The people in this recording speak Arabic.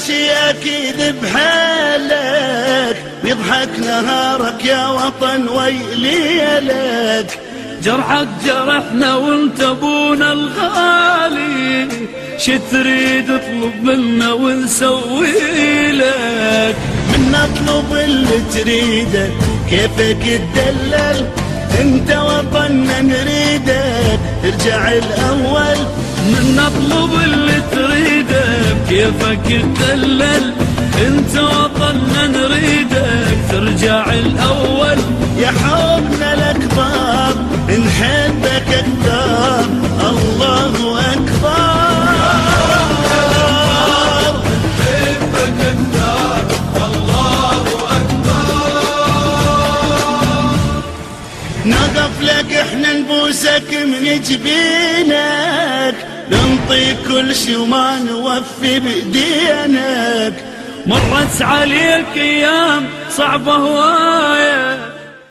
شي أكيد بحالك، يضحك نهارك يا وطن ويليلك. جرحك جرحنا وانت ابونا الغالي، شي تريد اطلب منا ونسوي لك. من نطلب اللي تريده كيفك تدلل، انت وطننا نريدك ترجع الاول. من نطلب اللي تريده كيفك تدلل، انت وطننا نريدك ترجع الاول. يا حبنا الاكبر نحبك اكثر، الله اكبر. نقف لك احنا نبوسك من جبينك، ننطيك كل شي وما نوفي بدينك. مرت عليك ايام صعبة هواية،